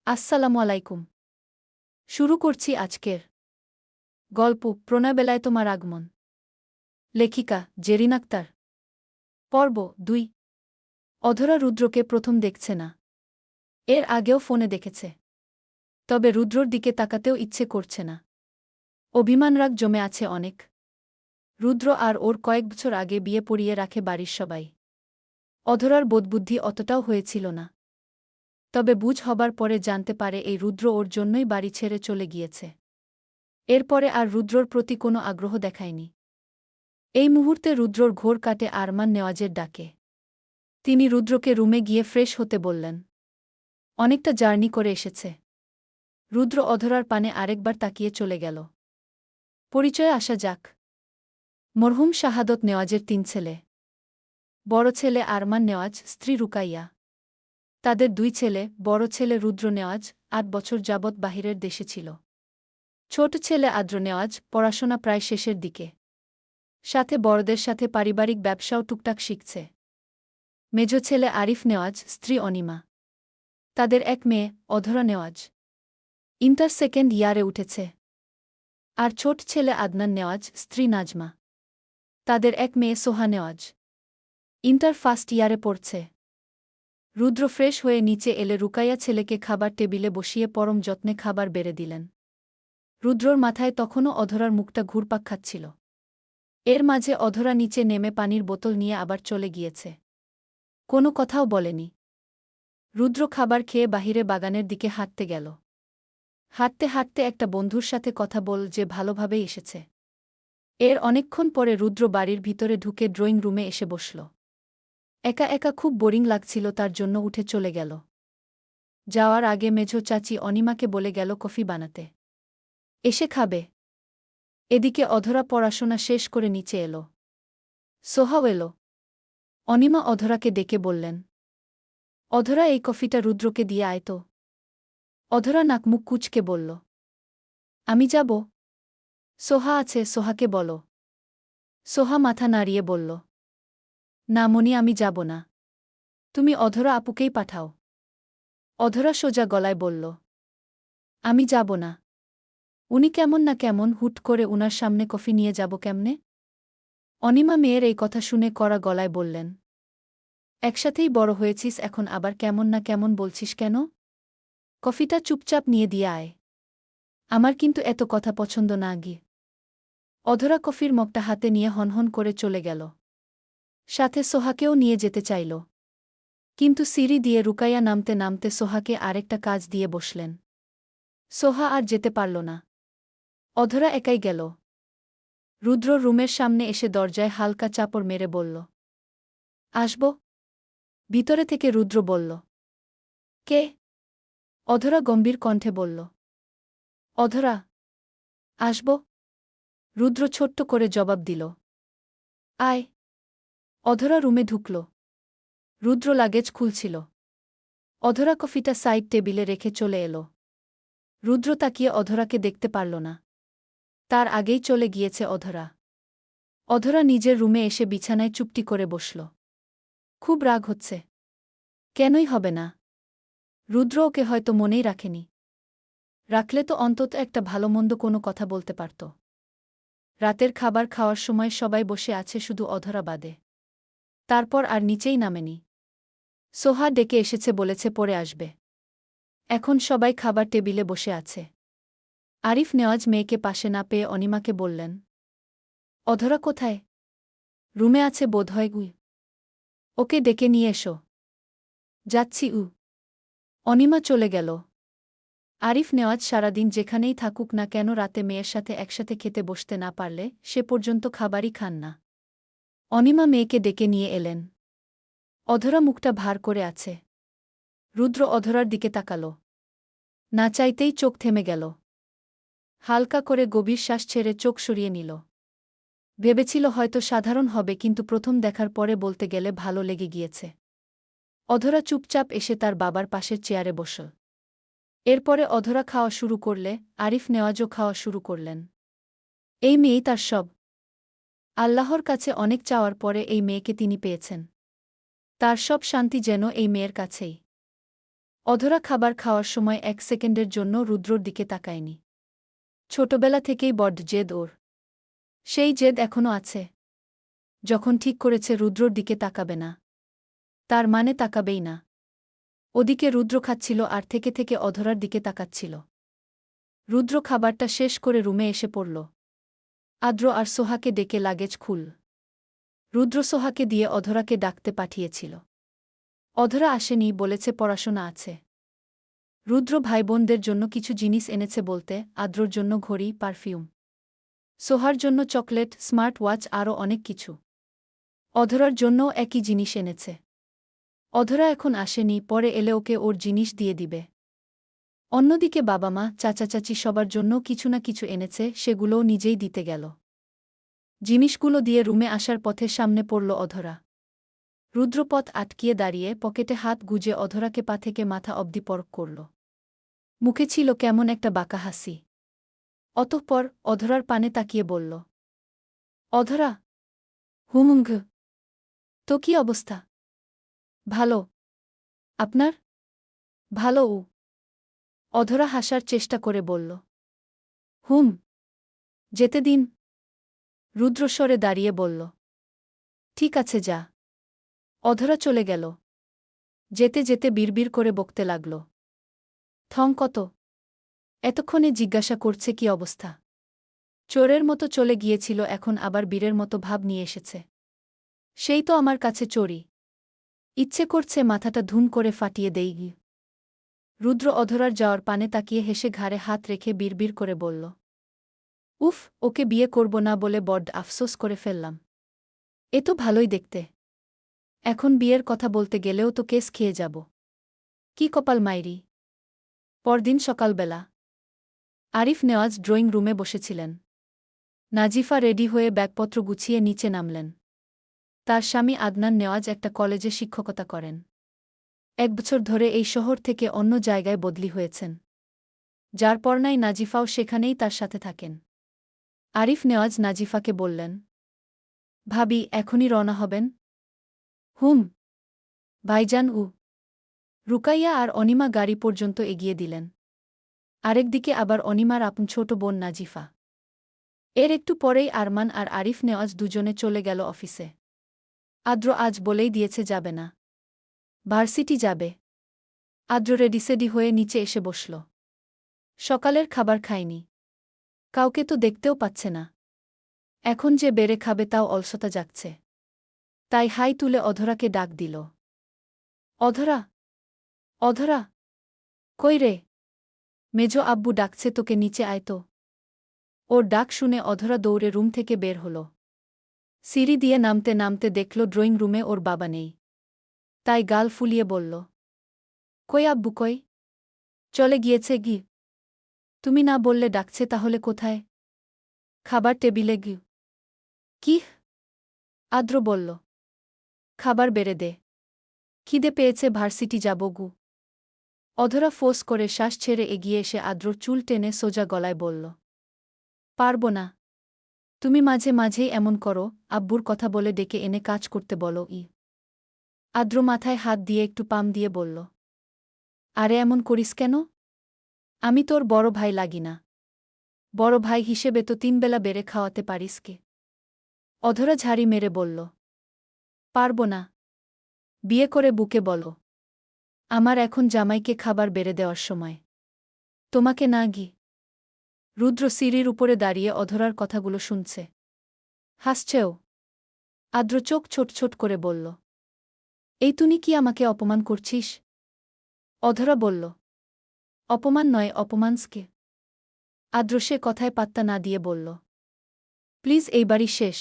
আসসালামু আলাইকুম। শুরু করছি আজকের গল্প প্রণয়বেলায় তোমার আগমন। লেখিকা জেরিন আক্তার। পর্ব ২। অধরা রুদ্রকে প্রথম দেখছে না। এর আগেও ফোনে দেখেছে। তবে রুদ্রর দিকে তাকাতেও ইচ্ছে করছে না। অভিমান রাগ জমে আছে অনেক। রুদ্র আর ওর কয়েক বছর আগে বিয়ে পড়িয়ে রাখে বাড়ির সবাই। অধরার বোধবুদ্ধি অতটাও হয়েছিল না। তবে বুঝ হবার পরে জানতে পারে এই রুদ্র ওর জন্যই বাড়ি ছেড়ে চলে গিয়েছে। এরপরে আর রুদ্রর প্রতি কোনো আগ্রহ দেখায়নি। এই মুহূর্তে রুদ্রর ঘোর কাটে আরমান নেওয়াজের ডাকে। তিনি রুদ্রকে রুমে গিয়ে ফ্রেশ হতে বললেন। অনেকটা জার্নি করে এসেছে। রুদ্র অধরার পানে আরেকবার তাকিয়ে চলে গেল। পরিচয়ে আসা যাক। মরহুম শাহাদত নেওয়াজের ৩ ছেলে। বড় ছেলে আরমান নেওয়াজ, স্ত্রী রুকাইয়া। তাদের ২ ছেলে, বড় ছেলে রুদ্র নেওয়াজ ৮ বছর যাবৎ বাহিরের দেশে ছিল। ছোট ছেলে আদ্র নেওয়াজ পড়াশোনা প্রায় শেষের দিকে। সাথে বড়দের সাথে পারিবারিক ব্যবসাও টুকটাক শিখছে। মেজ ছেলে আরিফ নেওয়াজ, স্ত্রী অনিমা। তাদের এক মেয়ে, অধরা নেওয়াজ। ইন্টার সেকেন্ড ইয়ারে উঠেছে। আর ছোট ছেলে আদনান নেওয়াজ, স্ত্রী নাজমা। তাদের এক মেয়ে সোহা নেওয়াজ। ইন্টার ফার্স্ট ইয়ারে পড়ছে। রুদ্র ফ্রেশ হয়ে নিচে এলে রুকাইয়া ছেলেকে খাবার টেবিলে বসিয়ে পরম যত্নে খাবার বেড়ে দিলেন। রুদ্রর মাথায় তখনও অধরার মুখটা ঘুরপাক খাচ্ছিল। এর মাঝে অধরা নিচে নেমে পানির বোতল নিয়ে আবার চলে গিয়েছে। কোনো কথাও বলেনি। রুদ্র খাবার খেয়ে বাহিরে বাগানের দিকে হাঁটতে গেল। হাঁটতে হাঁটতে একটা বন্ধুর সাথে কথা বল যে ভালোভাবেই এসেছে। এর অনেকক্ষণ পরে রুদ্র বাড়ির ভিতরে ঢুকে ড্রয়িং রুমে এসে বসল। একা একা খুব বোরিং লাগছিল, তার জন্য উঠে চলে গেল। যাওয়ার আগে মেঝো চাচি অনিমাকে বলে গেল কফি বানাতে। এসে খাবে। এদিকে অধরা পড়াশোনা শেষ করে নিচে এলো। সোহাও এলো। অনিমা অধরাকে ডেকে বললেন, অধরা এই কফিটা রুদ্রকে দিয়ে আয় তো। অধরা নাকমুখ কুঁচকে বলল, আমি যাব। সোহা আছে, সোহাকে বলো। সোহা মাথা নাড়িয়ে বলল, না মনি, আমি যাব না। তুমি অধরা আপুকেই পাঠাও। অধরা সোজা গলায় বলল, আমি যাব না। উনি কেমন না কেমন, হুট করে উনার সামনে কফি নিয়ে যাব কেমনে? অনিমা মেয়ের এই কথা শুনে কড়া গলায় বললেন, একসাথেই বড় হয়েছিস, এখন আবার কেমন না কেমন বলছিস কেন? কফিটা চুপচাপ নিয়ে দিয়ে আয়। আমার কিন্তু এত কথা পছন্দ না গি। অধরা কফির মগটা হাতে নিয়ে হনহন করে চলে গেল। সাথে সোহাকেও নিয়ে যেতে চাইল। কিন্তু সিঁড়ি দিয়ে রুকাইয়া নামতে নামতে সোহাকে আরেকটা কাজ দিয়ে বসলেন। সোহা আর যেতে পারল না। অধরা একাই গেল। রুদ্র রুমের সামনে এসে দরজায় হালকা চাপড় মেরে বলল, আসব? ভিতরে থেকে রুদ্র বলল, কে? অধরা গম্ভীর কণ্ঠে বলল, অধরা। আসব? রুদ্র ছোট্ট করে জবাব দিল, আয়। অধরা রুমে ঢুকল। রুদ্র লাগেজ খুলছিল। অধরা কফিটা সাইড টেবিলে রেখে চলে এলো। রুদ্র তাকিয়ে অধরাকে দেখতে পারল না। তার আগেই চলে গিয়েছে অধরা। অধরা নিজের রুমে এসে বিছানায় চুপটি করে বসল। খুব রাগ হচ্ছে। কেনই হবে না? রুদ্র ওকে হয়তো মনেই রাখেনি। রাখলে তো অন্তত একটা ভালোমন্দ কোনো কথা বলতে পারত। রাতের খাবার খাওয়ার সময় সবাই বসে আছে, শুধু অধরা বাদে। তারপর আর নিচেই নামেনি। সোহা ডেকে এসেছে, বলেছে পরে আসবে। এখন সবাই খাবার টেবিলে বসে আছে। আরিফ নেওয়াজ মেয়েকে পাশে না পেয়ে অনিমাকে বললেন, অধরা কোথায়? রুমে আছে বোধহয়। ওকে ডেকে নিয়ে এসো। যাচ্ছি। অনিমা চলে গেল। আরিফ নেওয়াজ সারাদিন যেখানেই থাকুক না কেন, রাতে মেয়ের সাথে একসাথে খেতে বসতে না পারলে সে পর্যন্ত খাবারই খান না। অনিমা মেয়েকে ডেকে নিয়ে এলেন। অধরা মুখটা ভার করে আছে। রুদ্র অধরার দিকে তাকাল। না চাইতেই চোখ থেমে গেল। হালকা করে গভীর শ্বাস ছেড়ে চোখ সরিয়ে নিল। ভেবেছিল হয়তো সাধারণ হবে, কিন্তু প্রথম দেখার পরে বলতে গেলে ভালো লেগে গিয়েছে। অধরা চুপচাপ এসে তার বাবার পাশের চেয়ারে বসল। এরপরে অধরা খাওয়া শুরু করলে আরিফ নেওয়াজও খাওয়া শুরু করলেন। এই মেয়েই তার সব। আল্লাহর কাছে অনেক চাওয়ার পরে এই মেয়েকে তিনি পেয়েছেন। তার সব শান্তি যেন এই মেয়ের কাছেই। অধরা খাবার খাওয়ার সময় 1 সেকেন্ডের জন্য রুদ্রর দিকে তাকায়নি। ছোটবেলা থেকেই বড্ড জেদ ওর। সেই জেদ এখনও আছে। যখন ঠিক করেছে রুদ্রর দিকে তাকাবে না, তার মানে তাকাবেই না। ওদিকে রুদ্র খাচ্ছিল আর থেকে থেকে অধরার দিকে তাকাচ্ছিল। রুদ্র খাবারটা শেষ করে রুমে এসে পড়ল। আদ্র আর সোহাকে ডেকে লাগেজ খুল। রুদ্র সোহাকে দিয়ে অধরাকে ডাকতে পাঠিয়েছিল। অধরা আসেনি, বলেছে পড়াশোনা আছে। রুদ্র ভাইবোনদের জন্য কিছু জিনিস এনেছে বলতে, আদ্রর জন্য ঘড়ি, পারফিউম, সোহার জন্য চকলেট, স্মার্ট ওয়াচ আরও অনেক কিছু। অধরার জন্যও একই জিনিস এনেছে। অধরা এখন আসেনি, পরে এলে ওকে ওর জিনিস দিয়ে দিবে। অন্যদিকে বাবা মা, চাচা চাচি সবার জন্য কিছু না কিছু এনেছে, সেগুলোও নিজেই দিতে গেল। জিনিসগুলো দিয়ে রুমে আসার পথে সামনে পড়ল অধরা। রুদ্রপথ আটকিয়ে দাঁড়িয়ে পকেটে হাত গুজে অধরাকে পা থেকে মাথা অবধি পরখ করল। মুখে ছিল কেমন একটা বাঁকা হাসি। অতঃপর অধরার পানে তাকিয়ে বলল, অধরা। হুমুঙ্ঘ। তো কি অবস্থা? ভালো। আপনার? ভালো। অধরা হাসার চেষ্টা করে বলল, হুম। যেতে দিন। রুদ্রস্বরে দাঁড়িয়ে বলল, ঠিক আছে যা। অধরা চলে গেল। যেতে যেতে বিড়বিড় করে বকতে লাগল, থং কত? এতক্ষণে জিজ্ঞাসা করছে কি অবস্থা। চোরের মতো চলে গিয়েছিল, এখন আবার বীরের মতো ভাব নিয়ে এসেছে। সেই তো আমার কাছে চোরি। ইচ্ছে করছে মাথাটা ধুম করে ফাটিয়ে দেই গি। রুদ্র অধরার যাওয়ার পানে তাকিয়ে হেসে ঘাড়ে হাত রেখে বিড়বিড় করে বলল, উফ, ওকে বিয়ে করব না বলে বড্ড আফসোস করে ফেললাম। এ তো ভালোই দেখতে। এখন বিয়ের কথা বলতে গেলেও তো কেস খেয়ে যাব। কি কপাল মাইরি। পরদিন সকালবেলা আরিফ নেওয়াজ ড্রয়িং রুমে বসেছিলেন। নাজিফা রেডি হয়ে ব্যাগপত্র গুছিয়ে নিচে নামলেন। তার স্বামী আদনান নেওয়াজ একটা কলেজে শিক্ষকতা করেন। 1 বছর ধরে এই শহর থেকে অন্য জায়গায় বদলি হয়েছেন। যার পরনাই নাজিফাও সেখানেই তার সাথে থাকেন। আরিফ নেওয়াজ নাজিফাকে বললেন, ভাবি এখনই রওনা হবেন? হুম। ভাইজান। রুকাইয়া আর অনিমা গাড়ি পর্যন্ত এগিয়ে দিলেন। আরেকদিকে আবার অনিমার আপন ছোট বোন নাজিফা। এর একটু পরেই আরমান আর আরিফ নেওয়াজ দুজনে চলে গেল অফিসে। আদ্র আজ বলেই দিয়েছে যাবে না। ভার্সিটি যাবে। আদ্র রেডিসেডি হয়ে নিচে এসে বসল। সকালের খাবার খায়নি। কাউকে তো দেখতেও পাচ্ছে না। এখন যে বেড়ে খাবে তাও অলসতা জাগছে। তাই হাই তুলে অধরাকে ডাক দিল, অধরা। অধরা। কই রে? মেজো আব্বু ডাকছে তোকে, নিচে আয় তো। ওর ডাক শুনে অধরা দৌড়ে রুম থেকে বের হল। সিঁড়ি দিয়ে নামতে নামতে দেখল ড্রয়িং রুমে ওর বাবা নেই। তাই গাল ফুলিয়ে বলল, কই আব্বু কই? চলে গিয়েছে গি। তুমি না বললে ডাকছে তাহলে কোথায়? খাবার টেবিলে গি। কি? আদ্র বলল, খাবার বেড়ে দে। খিদে পেয়েছে, ভার্সিটি যাব গু। অধরা ফোঁস করে শ্বাস ছেড়ে এগিয়ে এসে আদ্রর চুল টেনে সোজা গলায় বলল, পারব না। তুমি মাঝে মাঝেই এমন করো, আব্বুর কথা বলে ডেকে এনে কাজ করতে বলো। আদ্র মাথায় হাত দিয়ে একটু পাম দিয়ে বলল, আরে এমন করিস কেন? আমি তোর বড় ভাই লাগি না? বড় ভাই হিসেবে তো 3 বেলা বেড়ে খাওয়াতে পারিস কে? অধরা ঝাড়ি মেরে বলল, পারব না। বিয়ে করে বুকে বলো, আমার এখন জামাইকে খাবার বেড়ে দেওয়ার সময়, তোমাকে না গি। রুদ্র সিঁড়ির উপরে দাঁড়িয়ে অধরার কথাগুলো শুনছে। হাসছেও। আদ্র চোখ ছোট ছোট করে বলল, এই তুই কি আমাকে অপমান করছিস? অধরা বলল, অপমান নয়, অপমানসকে। আদ্র সে কথায় পাত্তা না দিয়ে বলল, প্লিজ এইবারই শেষ।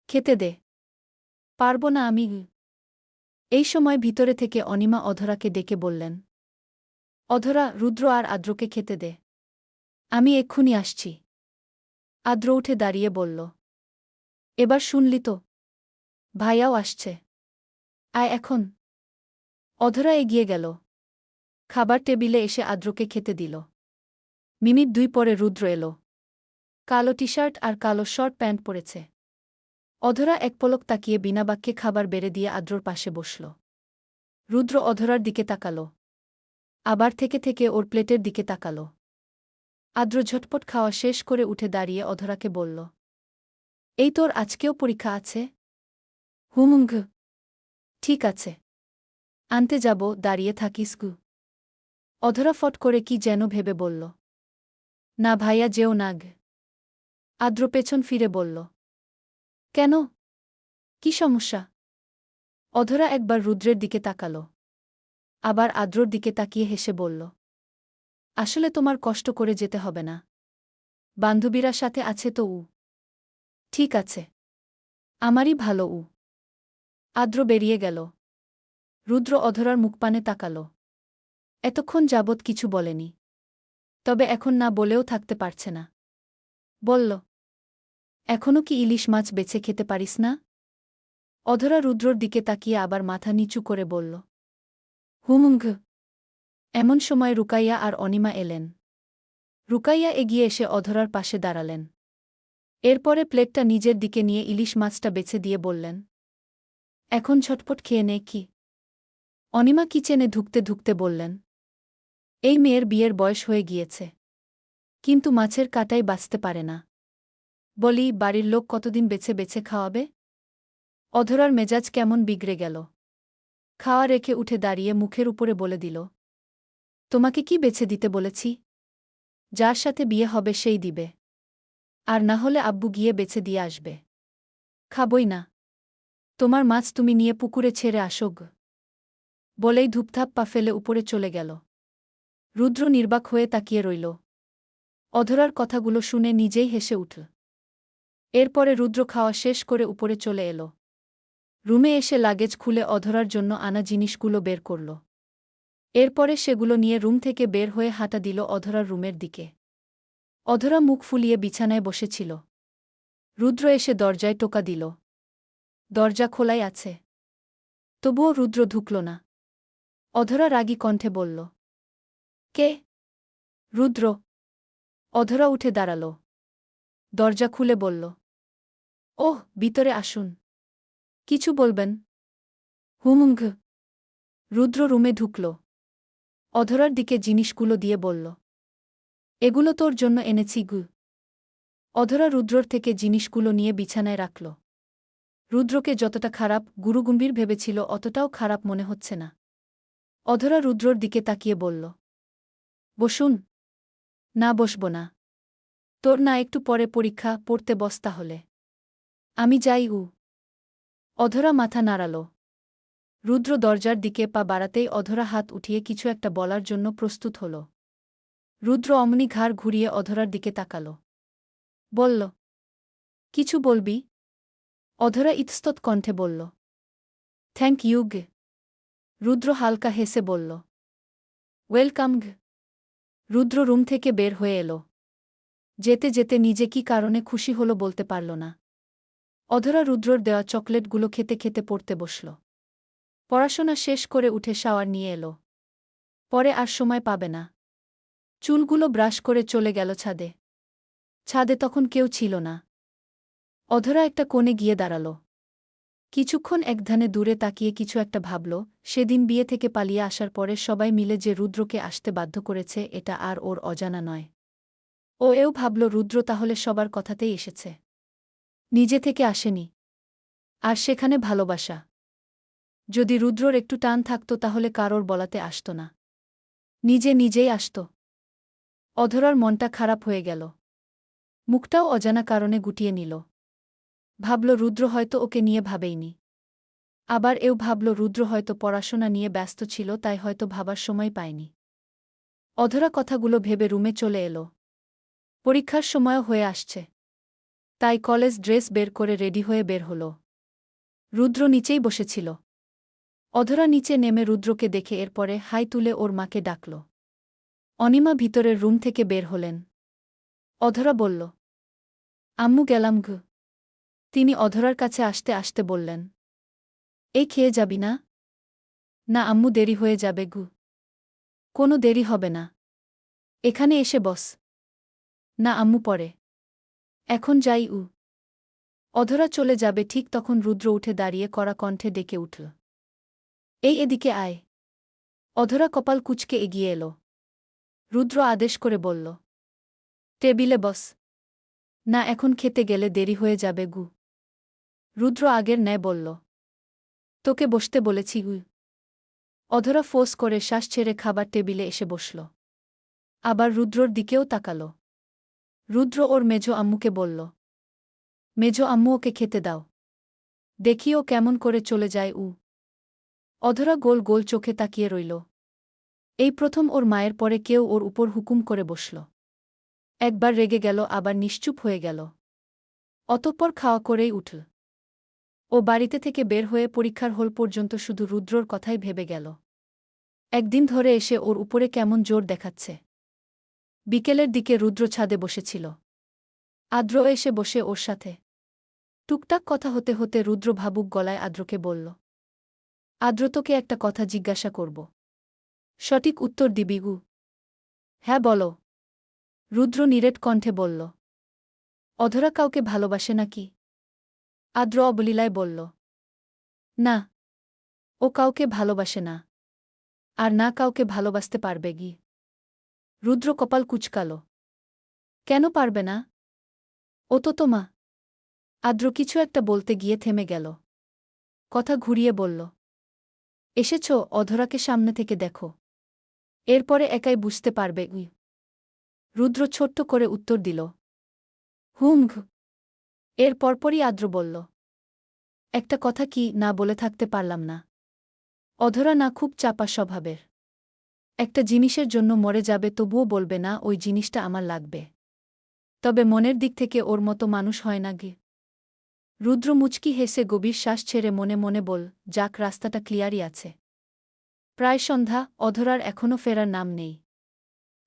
খেতে দে। পারব না আমি। এই সময় ভিতরে থেকে অনিমা অধরাকে ডেকে বললেন, অধরা, রুদ্র আর আদ্রকে খেতে দে। আমি এক্ষুনি আসছি। আদ্র উঠে দাঁড়িয়ে বলল, এবার শুনলি তো? ভাইয়াও আসছে। আয় এখন। অধরা এগিয়ে গেল। খাবার টেবিলে এসে আদ্রকে খেতে দিল। মিনিট 2 পরে রুদ্র এলো। কালো টি শার্ট আর কালো শর্ট প্যান্ট পরেছে। অধরা এক পলক তাকিয়ে বিনা বাক্যে খাবার বেড়ে দিয়ে আদ্রর পাশে বসল। রুদ্র অধরার দিকে তাকাল। আবার থেকে থেকে ওর প্লেটের দিকে তাকাল। আদ্র ঝটপট খাওয়া শেষ করে উঠে দাঁড়িয়ে অধরাকে বলল, এই তোর আজকেও পরীক্ষা আছে? হুমুঙ্ঘ। ঠিক আছে, আনতে যাব, দাঁড়িয়ে থাকিস গু। অধরা ফট করে কি যেন ভেবে বলল, না ভাইয়া যেও না গে। আদ্র পেছন ফিরে বলল, কেন, কি সমস্যা? অধরা একবার রুদ্রের দিকে তাকাল, আবার আদ্রর দিকে তাকিয়ে হেসে বলল, আসলে তোমার কষ্ট করে যেতে হবে না, বান্ধবীরা সাথে আছে তো উ। ঠিক আছে, আমারই ভালো উ। আদ্র বেরিয়ে গেল। রুদ্র অধরার মুখপানে তাকাল। এতক্ষণ যাবৎ কিছু বলেনি, তবে এখন না বলেও থাকতে পারছে না। বলল, এখনও কি ইলিশ মাছ বেছে খেতে পারিস না? অধরা রুদ্রর দিকে তাকিয়ে আবার মাথা নিচু করে বলল, হুমুঙ্ঘ। এমন সময় রুকাইয়া আর অনিমা এলেন। রুকাইয়া এগিয়ে এসে অধরার পাশে দাঁড়ালেন। এরপরে প্লেটটা নিজের দিকে নিয়ে ইলিশ মাছটা বেছে দিয়ে বললেন, এখন ঝটপট খেয়ে নে কি। অনিমা কিচেনে ঢুকতে ঢুকতে বললেন, এই মেয়ের বিয়ের বয়স হয়ে গিয়েছে, কিন্তু মাছের কাঁটাই বাঁচতে পারে না। বলি, বাড়ির লোক কতদিন বেছে বেছে খাওয়াবে? অধরার মেজাজ কেমন বিগড়ে গেল। খাওয়া রেখে উঠে দাঁড়িয়ে মুখের উপরে বলে দিল, তোমাকে কি বেছে দিতে বলেছি? যার সাথে বিয়ে হবে সেই দিবে, আর না হলে আব্বু গিয়ে বেছে দিয়ে আসবে। খাবই না। তোমার মাছ তুমি নিয়ে পুকুরে ছেড়ে আসো গ। বলেই ধূপধাপ পা ফেলে উপরে চলে গেল। রুদ্র নির্বাক হয়ে তাকিয়ে রইল। অধরার কথাগুলো শুনে নিজেই হেসে উঠল। এরপরে রুদ্র খাওয়া শেষ করে উপরে চলে এল। রুমে এসে লাগেজ খুলে অধরার জন্য আনা জিনিসগুলো বের করল। এরপরে সেগুলো নিয়ে রুম থেকে বের হয়ে হাঁটা দিল অধরার রুমের দিকে। অধরা মুখ ফুলিয়ে বিছানায় বসেছিল। রুদ্র এসে দরজায় টোকা দিল। দরজা খোলাই আছে। তবুও রুদ্র ঢুকল না। অধরা রাগী কণ্ঠে বলল, কে? রুদ্র। অধরা উঠে দাঁড়াল। দরজা খুলে বলল, ওহ, ভিতরে আসুন। কিছু বলবেন? হুমুঙ্ঘ। রুদ্র রুমে ঢুকল। অধরার দিকে জিনিসগুলো দিয়ে বলল, এগুলো তোর জন্য এনেছি গু। অধরা রুদ্রর থেকে জিনিসগুলো নিয়ে বিছানায় রাখল। রুদ্রকে যতটা খারাপ গুরুগম্ভীর ভেবেছিল অতটাও খারাপ মনে হচ্ছে না। অধরা রুদ্রর দিকে তাকিয়ে বলল, বসুন। না, বসব না। তোর না একটু পরে পরীক্ষা, পড়তে বস তাহলে। আমি যাই উ। অধরা মাথা নাড়াল। রুদ্র দরজার দিকে পা বাড়াতেই অধরা হাত উঠিয়ে কিছু একটা বলার জন্য প্রস্তুত হল। রুদ্র অমনি ঘাড় ঘুরিয়ে অধরার দিকে তাকাল। বলল, কিছু বলবি? অধরা ইতস্তত কণ্ঠে বলল, থ্যাংক ইউ গে। রুদ্র হালকা হেসে বলল, ওয়েলকাম গে। রুদ্র রুম থেকে বের হয়ে এল। যেতে যেতে নিজে কি কারণে খুশি হল বলতে পারল না। অধরা রুদ্রর দেওয়া চকলেটগুলো খেতে খেতে পড়তে বসল। পড়াশোনা শেষ করে উঠে শাওয়ার নিয়ে এল। পরে আর সময় পাবে না। চুলগুলো ব্রাশ করে চলে গেল ছাদে। ছাদে তখন কেউ ছিল না। অধরা একটা কোণে গিয়ে দাঁড়াল। কিছুক্ষণ একধানে দূরে তাকিয়ে কিছু একটা ভাবল। সেদিন বিয়ে থেকে পালিয়ে আসার পরে সবাই মিলে যে রুদ্রকে আসতে বাধ্য করেছে এটা আর ওর অজানা নয়। ও এও ভাবল রুদ্র তাহলে সবার কথাতেই এসেছে, নিজে থেকে আসেনি। আর সেখানে ভালোবাসা। যদি রুদ্রর একটু টান থাকত তাহলে কারোর বলাতে আসত না, নিজে নিজেই আসত। অধরার মনটা খারাপ হয়ে গেল। মুখটাও অজানা কারণে গুটিয়ে নিল। ভাবল রুদ্র হয়তো ওকে নিয়ে ভাবেইনি। আবার এও ভাবল রুদ্র হয়তো পড়াশোনা নিয়ে ব্যস্ত ছিল, তাই হয়তো ভাবার সময় পায়নি। অধরা কথাগুলো ভেবে রুমে চলে এল। পরীক্ষার সময়ও হয়ে আসছে, তাই কলেজ ড্রেস বের করে রেডি হয়ে বের হল। রুদ্র নিচেই বসেছিল। অধরা নিচে নেমে রুদ্রকে দেখে এরপরে হাই তুলে ওর মাকে ডাকল। অনিমা ভিতরের রুম থেকে বের হলেন। অধরা বলল, আম্মু গেলাম গু। তিনি অধরার কাছে আসতে আসতে বললেন, এই খেয়ে যাবি না? না আম্মু, দেরি হয়ে যাবে গু। কোনো দেরি হবে না, এখানে এসে বস। না আম্মু, পরে। এখন যাই উ। অধরা চলে যাবে ঠিক তখন রুদ্র উঠে দাঁড়িয়ে কড়া কণ্ঠে ডেকে উঠল, এই এদিকে আয়। অধরা কপাল কুঁচকে এগিয়ে এল। রুদ্র আদেশ করে বলল, টেবিলে বস। না, এখন খেতে গেলে দেরি হয়ে যাবে গু। রুদ্র আগের ন্যায় বলল, তোকে বসতে বলেছি গু। অধরা ফোঁস করে শ্বাস ছেড়ে খাবার টেবিলে এসে বসল। আবার রুদ্রর দিকেও তাকাল। রুদ্র ওর মেজ আম্মুকে বলল, মেজ আম্মু, ওকে খেতে দাও, দেখি ও কেমন করে চলে যায়। অধরা গোল গোল চোখে তাকিয়ে রইল। এই প্রথম ওর মায়ের পরে কেউ ওর উপর হুকুম করে বসল। একবার রেগে গেল, আবার নিশ্চুপ হয়ে গেল। অতঃপর খাওয়া করেই উঠল। ও বাড়িতে থেকে বের হয়ে পরীক্ষার হল পর্যন্ত শুধু রুদ্রর কথাই ভেবে গেল। একদিন ধরে এসে ওর উপরে কেমন জোর দেখাচ্ছে। বিকেলের দিকে রুদ্র ছাদে বসেছিল। আদ্র এসে বসে ওর সাথে। টুকটাক কথা হতে হতে রুদ্র ভাবুক গলায় আদ্রকে বলল, আদ্র, তোকে একটা কথা জিজ্ঞাসা করব, সঠিক উত্তর দিবি গু? হ্যাঁ, বলো। রুদ্র নিরেট কণ্ঠে বলল। অধরা কাউকে ভালোবাসে নাকি? আদ্র অবলীলায় বলল, না, ও কাউকে ভালোবাসে না, আর না কাউকে ভালোবাসতে পারবে গি। রুদ্র কপাল কুঁচকাল। কেন পারবে না? ও তো তোমা। আদ্র কিছু একটা বলতে গিয়ে থেমে গেল। কথা ঘুরিয়ে বলল, এসেছ, অধরাকে সামনে থেকে দেখো, এরপরে একাই বুঝতে পারবে। রুদ্র ছোট্ট করে উত্তর দিল, হুম। এর পরপরই আদ্র বলল, একটা কথা কি না বলে থাকতে পারলাম না। অধরা না খুব চাপা স্বভাবের। একটা জিনিসের জন্য মরে যাবে, তবুও বলবে না ওই জিনিসটা আমার লাগবে। তবে মনের দিক থেকে ওর মতো মানুষ হয় না গে। রুদ্র মুচকি হেসে গভীর শ্বাস ছেড়ে মনে মনে বল, যাক, রাস্তাটা ক্লিয়ারই আছে। প্রায় সন্ধ্যা, অধরার এখনও ফেরার নাম নেই।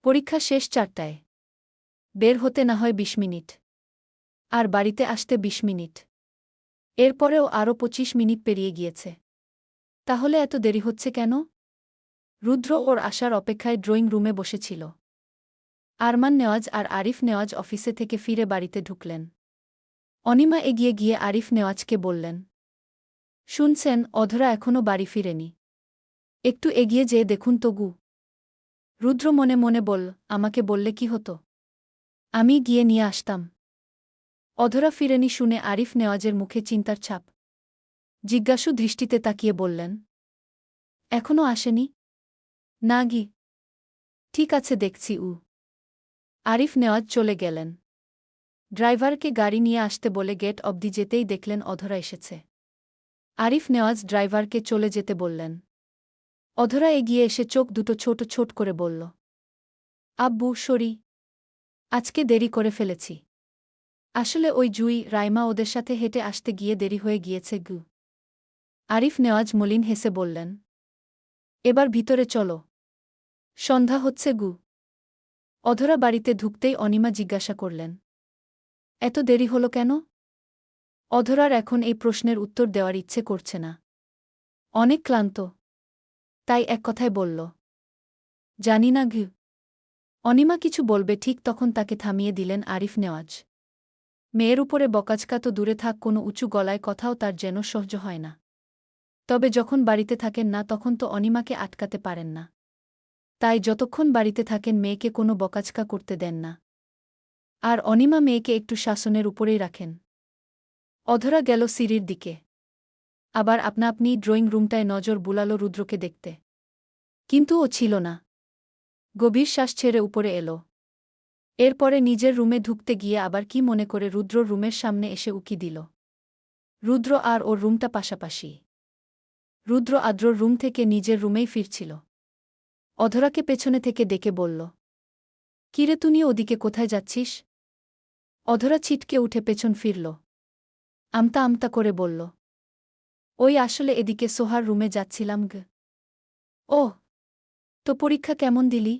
পরীক্ষা শেষ 4টায়। বের হতে না হয় 20 মিনিট, আর বাড়িতে আসতে 20 মিনিট। এরপরেও আরও 25 মিনিট পেরিয়ে গিয়েছে। তাহলে এত দেরি হচ্ছে কেন? রুদ্র ওর আসার অপেক্ষায় ড্রয়িং রুমে বসেছিল। আরমান নেওয়াজ আর আরিফ নেওয়াজ অফিসে থেকে ফিরে বাড়িতে ঢুকলেন। অনিমা এগিয়ে গিয়ে আরিফ নেওয়াজকে বললেন, শুনছেন, অধরা এখনও বাড়ি ফিরেনি। একটু এগিয়ে যেয়ে দেখুন তো গু। রুদ্র মনে মনে বলল, আমাকে বললে কি হতো, আমি গিয়ে নিয়ে আসতাম। অধরা ফিরেনি শুনে আরিফ নেওয়াজের মুখে চিন্তার ছাপ। জিজ্ঞাসু দৃষ্টিতে তাকিয়ে বললেন, এখনও আসেনি? না গি। ঠিক আছে, দেখছি। আরিফ নেওয়াজ চলে গেলেন। ড্রাইভারকে গাড়ি নিয়ে আসতে বলে গেট অবধি যেতেই দেখলেন অধরা এসেছে। আরিফ নেওয়াজ ড্রাইভারকে চলে যেতে বললেন। অধরা এগিয়ে এসে চোখ দুটো ছোট ছোট করে বলল, আব্বু, সরি, আজকে দেরি করে ফেলেছি। আসলে ওই জুই, রাইমা ওদের সাথে হেঁটে আসতে গিয়ে দেরি হয়ে গিয়েছে গু। আরিফ নেওয়াজ মলিন হেসে বললেন, এবার ভিতরে চলো, সন্ধ্যা হচ্ছে গু। অধরা বাড়িতে ঢুকতেই অনিমা জিজ্ঞাসা করলেন, এত দেরি হলো কেন? অধরার এখন এই প্রশ্নের উত্তর দেওয়ার ইচ্ছে করছে না। অনেক ক্লান্ত, তাই এক কথায় বলল, জানি না ঘু। অনিমা কিছু বলবে ঠিক তখন তাকে থামিয়ে দিলেন আরিফ নেওয়াজ। মেয়ের উপরে বকাঝকা তো দূরে থাক, কোনো উঁচু গলায় কথাও তার যেন সহ্য হয় না। তবে যখন বাড়িতে থাকেন না তখন তো অনিমাকে আটকাতে পারেন না। তাই যতক্ষণ বাড়িতে থাকেন মেয়েকে কোনো বকাঝকা করতে দেন না। আর অনিমা মেয়েকে একটু শাসনের উপরেই রাখেন। অধরা গেল সিঁড়ির দিকে। আবার আপনা আপনি ড্রয়িং রুমটায় নজর বুলাল রুদ্রকে দেখতে। কিন্তু ও ছিল না। গভীর শ্বাস ছেড়ে উপরে এল। এরপরে নিজের রুমে ঢুকতে গিয়ে আবার কি মনে করে রুদ্র রুমের সামনে এসে উকি দিল। রুদ্র আর ওর রুমটা পাশাপাশি। রুদ্র আদ্রর রুম থেকে নিজের রুমেই ফিরছিল। অধরাকে পেছনে থেকে ডেকে বলল, কিরে, তুই ওদিকে কোথায় যাচ্ছিস? অধরা ছিটকে উঠে পেছন ফিরল। আমতা আমতা করে বলল, ওই আসলে এদিকে সোহার রুমে যাচ্ছিলাম গ। ওহ, তো পরীক্ষা কেমন দিলি?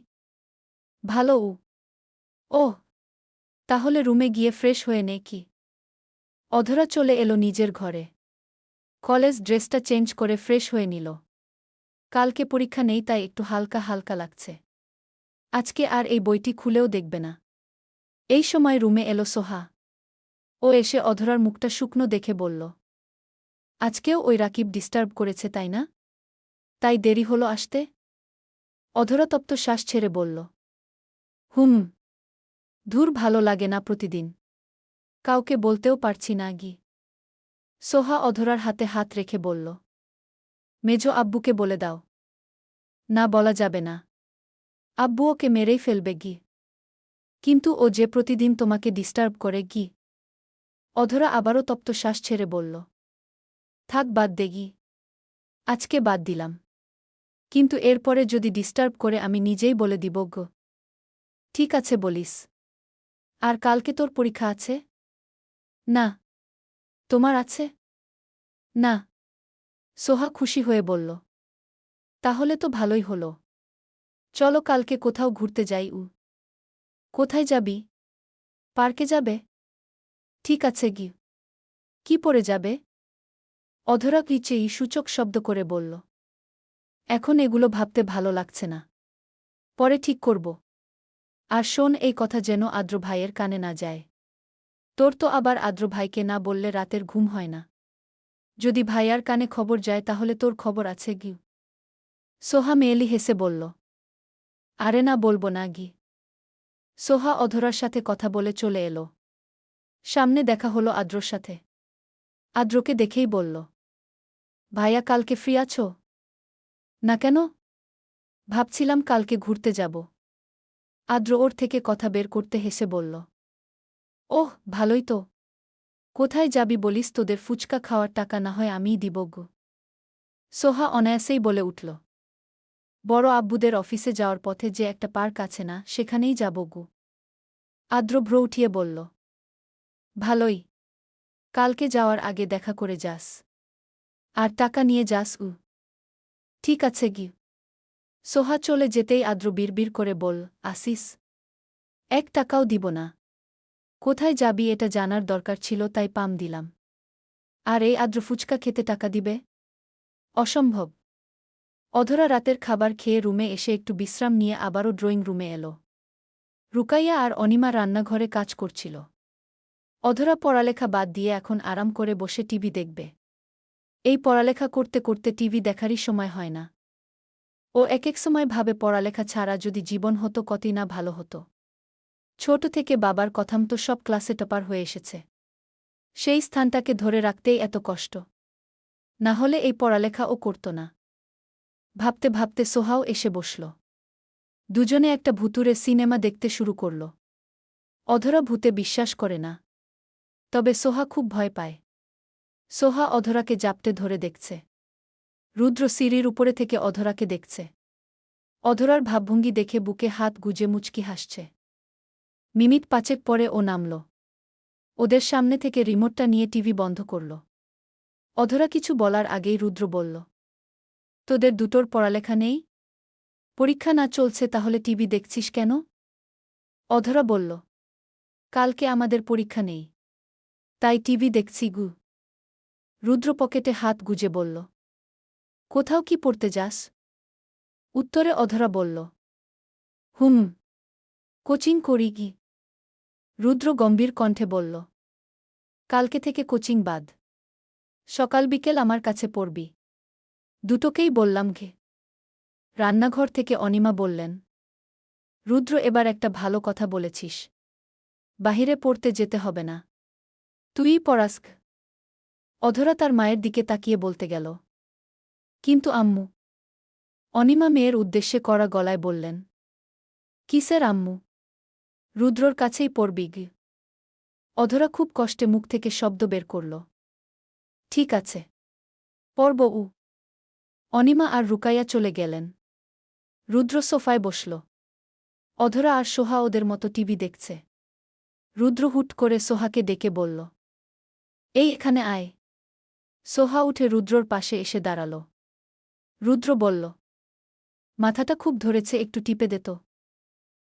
ভালো। ওহ, তাহলে রুমে গিয়ে ফ্রেশ হয়ে নে কি। অধরা চলে এলো নিজের ঘরে। কলেজ ড্রেসটা চেঞ্জ করে ফ্রেশ হয়ে নিল। কালকে পরীক্ষা নেই, তাই একটু হালকা হালকা লাগছে। আজকে আর এই বইটি খুলেও দেখবে না। এই সময় রুমে এলো সোহা। ও এসে অধরার মুখটা শুকনো দেখে বলল, আজকেও ওই রাকিব ডিস্টার্ব করেছে, তাই না? তাই দেরি হলো আসতে? অধরা তপ্ত শ্বাস ছেড়ে বলল, হুম। ধুর, ভালো লাগে না প্রতিদিন। কাউকে বলতেও পারছি না গি। সোহা অধরার হাতে হাত রেখে বলল, মেজো আব্বুকে বলে দাও। না, বলা যাবে না। আব্বু ওকে মেরেই ফেলবে গি। কিন্তু ও যে প্রতিদিন তোমাকে ডিস্টার্ব করে গি। অধরা আবারও তপ্ত শ্বাস ছেড়ে বলল, থাক, বাদ দে গি। আজকে বাদ দিলাম। কিন্তু এরপরে যদি ডিস্টার্ব করে আমি নিজেই বলে দিব গো। ঠিক আছে বলিস। আর কালকে তোর পরীক্ষা আছে? না। তোমার আছে? না। সোহা খুশি হয়ে বলল, তাহলে তো ভালোই হলো। চলো কালকে কোথাও ঘুরতে যাই। কোথায় যাবি? পার্কে যাবে? ঠিক আছে গি। কি পরে যাবে? অধরা কিচেই সূচক শব্দ করে বলল, এখন এগুলো ভাবতে ভালো লাগছে না। পরে ঠিক করব। আর শোন, এই কথা যেন আদ্র ভাইয়ের কানে না যায়। তোর তো আবার আদ্র ভাইকে না বললে রাতের ঘুম হয় না। যদি ভাইয়ার কানে খবর যায় তাহলে তোর খবর আছে গি। সোহা মেয়েলি হেসে বলল, আরে না, বলবো না গি। সোহা অধরার সাথে কথা বলে চলে এলো। সামনে দেখা হলো আদ্রর সাথে। আদ্রকে দেখেই বলল, ভাইয়া কালকে ফ্রি আছো? না কেন? ভাবছিলাম কালকে ঘুরতে যাব। আদ্র ওর থেকে কথা বের করতে হেসে বলল, ওহ, ভালোই তো। কোথায় যাবি বলিস? তোদের ফুচকা খাওয়ার টাকা না হয় আমিই দিব গো। সোহা অনায়াসেই বলে উঠল, বড় আব্বুদের অফিসে যাওয়ার পথে যে একটা পার্ক আছে না, সেখানেই যাব গো। আদ্র ভ্রু উঠিয়ে বলল, ভালোই। কালকে যাওয়ার আগে দেখা করে যাস। আর টাকা নিয়ে যাস। ঠিক আছে গি। সোহা চলে যেতেই আদ্র বিড়বিড় করে বল, আসিস? 1 টাকাও দিব না। কোথায় যাবি এটা জানার দরকার ছিল, তাই পাম দিলাম। আর এই আদ্র ফুচকা খেতে টাকা দিবে? অসম্ভব। অধরা রাতের খাবার খেয়ে রুমে এসে একটু বিশ্রাম নিয়ে আবারও ড্রয়িং রুমে এলো। রুকাইয়া আর অনিমা রান্নাঘরে কাজ করছিল। অধরা পড়ালেখা বাদ দিয়ে এখন আরাম করে বসে টিভি দেখবে। এই পড়ালেখা করতে করতে টিভি দেখারই সময় হয় না। ও এক সময় ভাবে পড়ালেখা ছাড়া যদি জীবন হতো কতই না ভালো হতো। ছোট থেকে বাবার কথামতো সব ক্লাসে টপার হয়ে এসেছে। সেই স্থানটাকে ধরে রাখতেই এত কষ্ট। না হলে এই পড়ালেখা ও করত না। ভাবতে ভাবতে সোহাও এসে বসল। দুজনে একটা ভুতুরে সিনেমা দেখতে শুরু করল। অধরা ভূতে বিশ্বাস করে না। তবে সোহা খুব ভয় পায়। সোহা অধরাকে জাপটে ধরে দেখছে। রুদ্র সিঁড়ির উপরে থেকে অধরাকে দেখছে। অধরার ভাবভঙ্গি দেখে বুকে হাত গুজে মুচকি হাসছে। মিনিট 5 পরে ও নামল। ওদের সামনে থেকে রিমোটটা নিয়ে টিভি বন্ধ করল। অধরা কিছু বলার আগেই রুদ্র বলল, তোদের দুটোর পড়ালেখা নেই? পরীক্ষা না চলছে তাহলে টিভি দেখছিস কেন? অধরা বলল, কালকে আমাদের পরীক্ষা নেই, তাই টিভি দেখছি গু। রুদ্র পকেটে হাত গুজে বলল, কোথাও কি পড়তে যাস? উত্তরে অধরা বলল, হুম, কোচিং করি গি। রুদ্র গম্ভীর কণ্ঠে বলল, কালকে থেকে কোচিং বাদ। সকাল বিকেল আমার কাছে পড়বি। দুটোকেই বললাম ঘে। রান্নাঘর থেকে অনিমা বললেন, রুদ্র, এবার একটা ভালো কথা বলেছিস। বাহিরে পড়তে যেতে হবে না। তুইই পড়াস্ক। অধরা তার মায়ের দিকে তাকিয়ে বলতে গেল, কিন্তু আম্মু। অনিমা মেয়ের উদ্দেশ্যে কড়া গলায় বললেন, কিসের আম্মু? রুদ্রর কাছেই পড়বি গে। অধরা খুব কষ্টে মুখ থেকে শব্দ বের করল, ঠিক আছে, পড়ব। অনিমা আর রুকাইয়া চলে গেলেন। রুদ্র সোফায় বসল। অধরা আর সোহা ওদের মতো টিভি দেখছে। রুদ্র হুট করে সোহাকে ডেকে বলল, এই এখানে আয়। সোহা উঠে রুদ্রর পাশে এসে দাঁড়াল। রুদ্র বলল, মাথাটা খুব ধরেছে, একটু টিপে দে তো।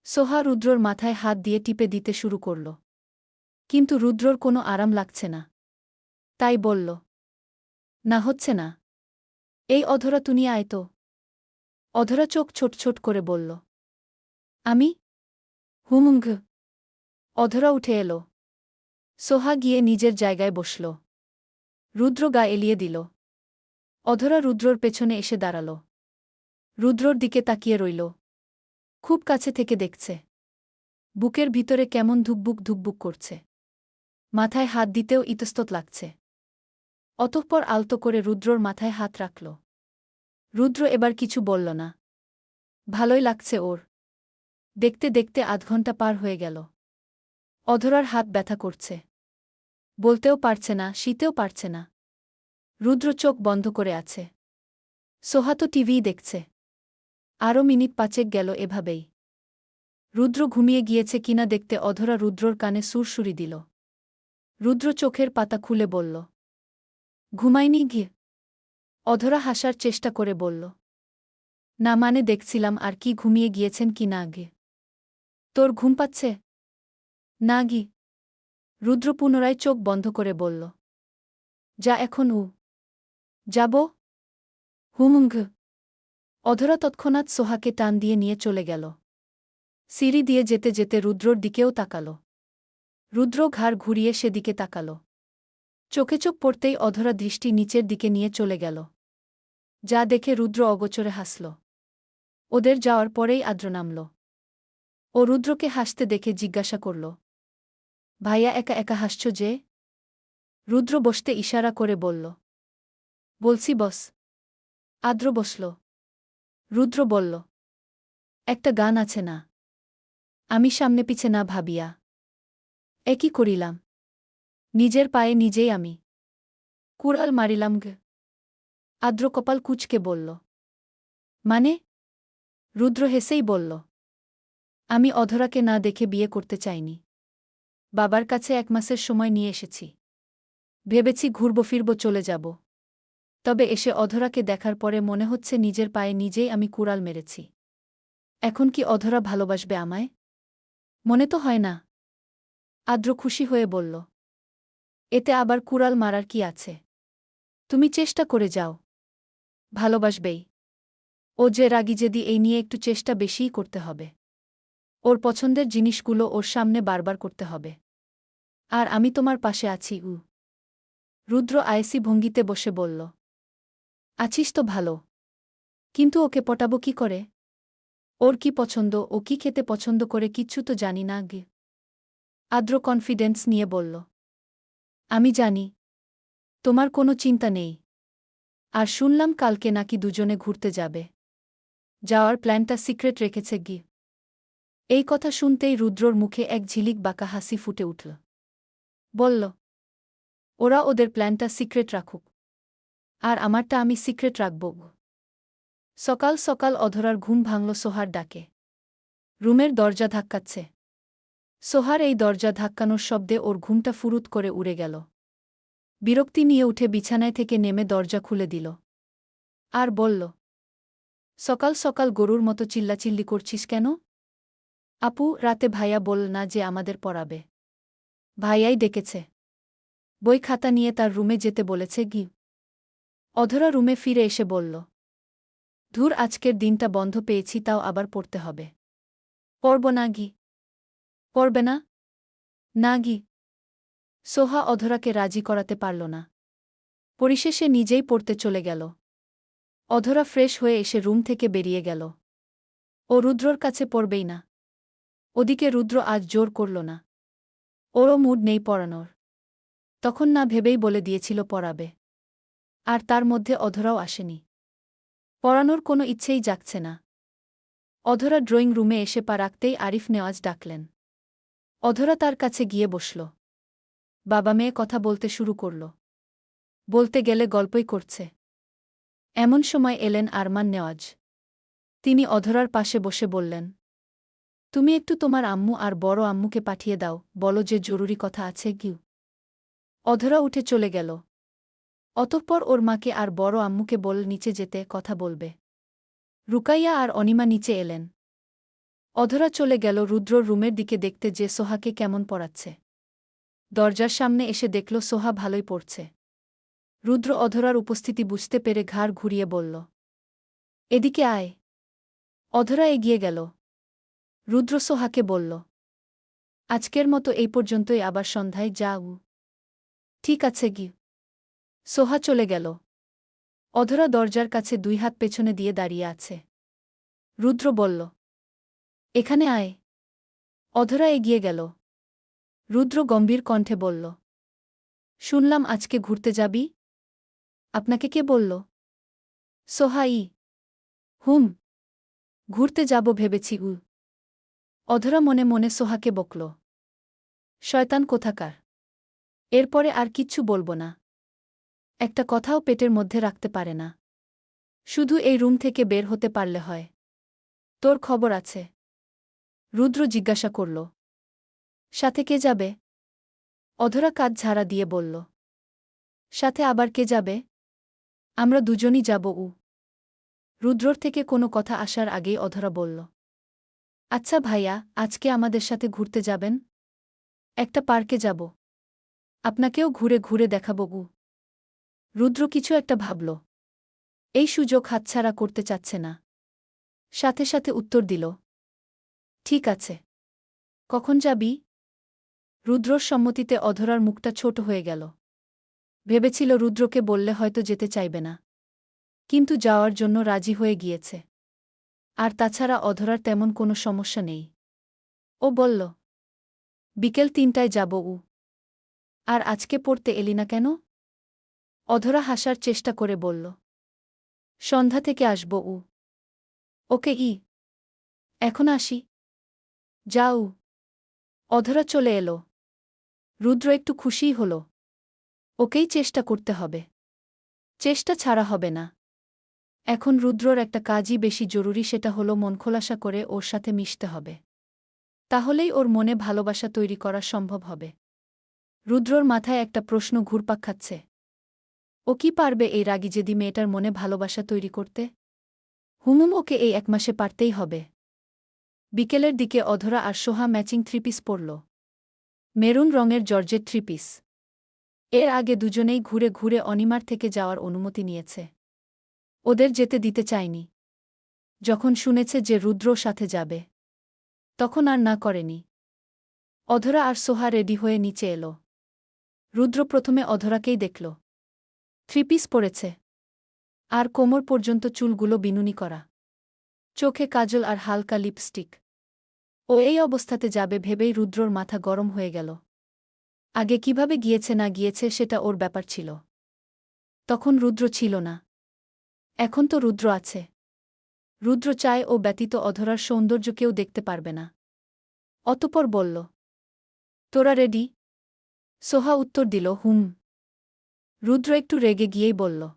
সোহা রুদ্রর মাথায় হাত দিয়ে টিপে দিতে শুরু করল। কিন্তু রুদ্রর কোনো আরাম লাগছে না। তাই বলল, না, হচ্ছে না। এই অধরা, তুনি আয় তো। অধরা চোখ ছোট ছোট করে বলল, আমি? হুমুঙ্ঘ। অধরা উঠে এলো। সোহা গিয়ে নিজের জায়গায় বসল। রুদ্র গা এলিয়ে দিল। অধরা রুদ্রর পেছনে এসে দাঁড়াল। রুদ্রর দিকে তাকিয়ে রইল। খুব কাছে থেকে দেখছে। বুকের ভিতরে কেমন ধুকবুক ধুকবুক করছে। মাথায় হাত দিতেও ইতস্তত লাগছে। অতঃপর আলতো করে রুদ্রর মাথায় হাত রাখল। রুদ্র এবার কিছু বলল না। ভালোই লাগছে ওর। দেখতে দেখতে আধঘণ্টা পার হয়ে গেল। অধরার হাত ব্যথা করছে। বলতেও পারছে না, শীতেও পারছে না। রুদ্র চোখ বন্ধ করে আছে। সোহা তো টিভিই দেখছে। আরও মিনিট 5 গেল এভাবেই। রুদ্র ঘুমিয়ে গিয়েছে কিনা দেখতে অধরা রুদ্রর কানে সুরসুরি দিল। রুদ্র চোখের পাতা খুলে বলল, ঘুমায়নি গিয়ে? অধরা হাসার চেষ্টা করে বলল, না মানে দেখছিলাম আর কি ঘুমিয়ে গিয়েছেন কি না গে। তোর ঘুম পাচ্ছে? না গি। রুদ্র পুনরায় চোখ বন্ধ করে বলল, যা এখন যাব? হুমুঙ্ঘ। অধরা তৎক্ষণাৎ সোহাকে টান দিয়ে নিয়ে চলে গেল। সিঁড়ি দিয়ে যেতে যেতে রুদ্রর দিকেও তাকাল। রুদ্র ঘাড় ঘুরিয়ে সেদিকে তাকাল। চোখে চোখ পড়তেই অধরা দৃষ্টি নিচের দিকে নিয়ে চলে গেল। যা দেখে রুদ্র অগোচরে হাসল। ওদের যাওয়ার পরেই আদ্র নামল। ও রুদ্রকে হাসতে দেখে জিজ্ঞাসা করল, ভাইয়া একা একা হাসছ যে? রুদ্র বসতে ইশারা করে বলল, বলছি বস। আদ্র বসল। রুদ্র বলল, একটা গান আছে না, আমি সামনে পিছে না ভাবিয়া একই করিলাম, নিজের পায়ে নিজেই আমি কুড়াল মারিলাম গে। আদ্র কপাল কুঁচকে বলল, মানে? রুদ্র হেসেই বলল, আমি অধরাকে না দেখে বিয়ে করতে চাইনি। বাবার কাছে 1 মাসের সময় নিয়ে এসেছি। ভেবেছি ঘুরব ফিরব চলে যাব। তবে এসে অধরাকে দেখার পরে মনে হচ্ছে নিজের পায়ে নিজেই আমি কুড়াল মেরেছি। এখন কি অধরা ভালোবাসবে আমায়? মনে তো হয় না। আদ্র খুশি হয়ে বলল, এতে আবার কুড়াল মারার কি আছে? তুমি চেষ্টা করে যাও, ভালোবাসবেই। ও যে রাগী জেদি, এই নিয়ে একটু চেষ্টা বেশিই করতে হবে। ওর পছন্দের জিনিসগুলো ওর সামনে বারবার করতে হবে। আর আমি তোমার পাশে আছি। রুদ্র আয়েসি ভঙ্গিতে বসে বলল, আছিস তো ভালো, কিন্তু ওকে পটাবো কি করে? ওর কি পছন্দ, ও কি খেতে পছন্দ করে কিচ্ছু তো জানি না গে। আদ্র কনফিডেন্স নিয়ে বলল, আমি জানি, তোমার কোনো চিন্তা নেই। আর শুনলাম কালকে নাকি দুজনে ঘুরতে যাবে। যাওয়ার প্ল্যানটা সিক্রেট রেখেছে গি। এই কথা শুনতেই রুদ্রর মুখে এক ঝিলিক বাঁকা হাসি ফুটে উঠল। বলল, ওরা ওদের প্ল্যানটা সিক্রেট রাখুক, আর আমারটা আমি সিক্রেট রাখব। সকাল সকাল অধরার ঘুম ভাঙল সোহার ডাকে। রুমের দরজা ধাক্কাচ্ছে। সোহার এই দরজা ধাক্কানোর শব্দে ওর ঘুমটা ফুরুত করে উড়ে গেল। বিরক্তি নিয়ে উঠে বিছানায় থেকে নেমে দরজা খুলে দিল। আর বলল, সকাল সকাল গরুর মতো চিল্লাচিল্লি করছিস কেন? আপু, রাতে ভাইয়া বল না যে আমাদের পড়াবে। ভাইয়াই ডেকেছে। বই খাতা নিয়ে তার রুমে যেতে বলেছে গি। অধরা রুমে ফিরে এসে বলল, ধুর, আজকের দিনটা বন্ধ পেয়েছি, তাও আবার পড়তে হবে। পড়ব না গি। পড়বে না? না গি। সোহা অধরাকে রাজি করাতে পারল না। পরিশেষে নিজেই পড়তে চলে গেল। অধরা ফ্রেশ হয়ে এসে রুম থেকে বেরিয়ে গেল। ও রুদ্রর কাছে পড়বেই না। ওদিকে রুদ্র আজ জোর করল না। ওরও মুড নেই পড়ানোর। তখন না ভেবেই বলে দিয়েছিল পড়াবে। আর তার মধ্যে অধরাও আসেনি। পড়ানোর কোনো ইচ্ছেই জাগছে না। অধরা ড্রয়িং রুমে এসে পা রাখতেই আরিফ নেওয়াজ ডাকলেন। অধরা তার কাছে গিয়ে বসল। বাবা মেয়ে কথা বলতে শুরু করল। বলতে গেলে গল্পই করছে। এমন সময় এলেন আরমান নেওয়াজ। তিনি অধরার পাশে বসে বললেন, তুমি একটু তোমার আম্মু আর বড় আম্মুকে পাঠিয়ে দাও, বলো যে জরুরি কথা আছে গিউ। অধরা উঠে চলে গেল। অতঃপর ওর মাকে আর বড় আম্মুকে বল নিচে যেতে, কথা বলবে। রুকাইয়া আর অনিমা নিচে এলেন। অধরা চলে গেল রুদ্রর রুমের দিকে দেখতে যে সোহাকে কেমন পড়াচ্ছে। দরজার সামনে এসে দেখল সোহা ভালোই পড়ছে। রুদ্র অধরার উপস্থিতি বুঝতে পেরে ঘাড় ঘুরিয়ে বলল, এদিকে আয়। অধরা এগিয়ে গেল। রুদ্র সোহাকে বলল, আজকের মতো এই পর্যন্তই, আবার সন্ধ্যায় যাও। ঠিক আছে গি। সোহা চলে গেল। অধরা দরজার কাছে 2 হাত পেছনে দিয়ে দাঁড়িয়ে আছে। রুদ্র বলল। এখানে আয়। অধরা এগিয়ে গেল। রুদ্র গম্ভীর কণ্ঠে বলল। শুনলাম আজকে ঘুরতে যাবি? আপনাকে কে বলল? সোহাই। হুম। ঘুরতে যাব ভেবেছি। অধরা মনে মনে সোহাকে বকল। শয়তান কোথাকার। এরপরে আর কিচ্ছু বলব না। একটা কথাও পেটের মধ্যে রাখতে পারে না। শুধু এই রুম থেকে বের হতে পারলে হয়। তোর খবর আছে? রুদ্র জিজ্ঞাসা করল। সাথে কে যাবে? অধরা কাঁধ ঝাড়া দিয়ে বলল। সাথে আবার কে যাবে? আমরা দুজনই যাব। রুদ্রর থেকে কোনো কথা আসার আগেই অধরা বলল। আচ্ছা ভাইয়া, আজকে আমাদের সাথে ঘুরতে যাবেন? একটা পার্কে যাব। আপনাকেও ঘুরে ঘুরে দেখাব। রুদ্র কিছু একটা ভাবল। এই সুযোগ হাতছাড়া করতে চাচ্ছে না। সাথে সাথে উত্তর দিল। ঠিক আছে। কখন যাবি? রুদ্রর সম্মতিতে অধরার মুখটা ছোট হয়ে গেল। ভেবেছিল রুদ্রকে বললে হয়তো যেতে চাইবে না। কিন্তু যাওয়ার জন্য রাজি হয়ে গিয়েছে। আর তাছাড়া অধরার তেমন কোনো সমস্যা নেই। ও বলল। বিকেল ৩টায় যাব। আর আজকে পড়তে এলি না কেন? অধরা হাসার চেষ্টা করে বলল। সন্ধ্যা থেকে আসব। ওকে। এখন আসি। যাও। অধরা চলে এলো। রুদ্র একটু খুশিই হল। ওকেই চেষ্টা করতে হবে। চেষ্টা ছাড়া হবে না। এখন রুদ্রর একটা কাজই বেশি জরুরি, সেটা হলো মন খোলাসা করে ওর সাথে মিশতে হবে। তাহলেই ওর মনে ভালোবাসা তৈরি করা সম্ভব হবে। রুদ্রর মাথায় একটা প্রশ্ন ঘুরপাক খাচ্ছে। ও কি পারবে এই রাগী জেদি মেয়েটার মনে ভালোবাসা তৈরি করতে? ওকে এই ১ মাসে পারতেই হবে। বিকেলের দিকে অধরা আর সোহা ম্যাচিং থ্রিপিস পরল। মেরুন রঙের জর্জেট থ্রিপিস। এর আগে দুজনেই ঘুরে ঘুরে অনিমার থেকে যাওয়ার অনুমতি নিয়েছে। ওদের যেতে দিতে চায়নি। যখন শুনেছে যে রুদ্র সাথে যাবে, তখন আর না করেনি। অধরা আর সোহা রেডি হয়ে নিচে এলো। রুদ্র প্রথমে অধরাকেই দেখল। থ্রিপিস পরেছে। আর কোমর পর্যন্ত চুলগুলো বিনুনি করা। চোখে কাজল আর হালকা লিপস্টিক। ও এই অবস্থাতে যাবে ভেবেই রুদ্রর মাথা গরম হয়ে গেল। আগে কিভাবে গিয়েছে না গিয়েছে সেটা ওর ব্যাপার ছিল। তখন রুদ্র ছিল না। এখন তো রুদ্র আছে। রুদ্র চায় ও ব্যতীত অধরার সৌন্দর্য কেউ দেখতে পারবে না। অতঃপর বলল। তোরা রেডি? সোহা উত্তর দিল, হুম। রুদ্র একটু রেগে গিয়েই বলল।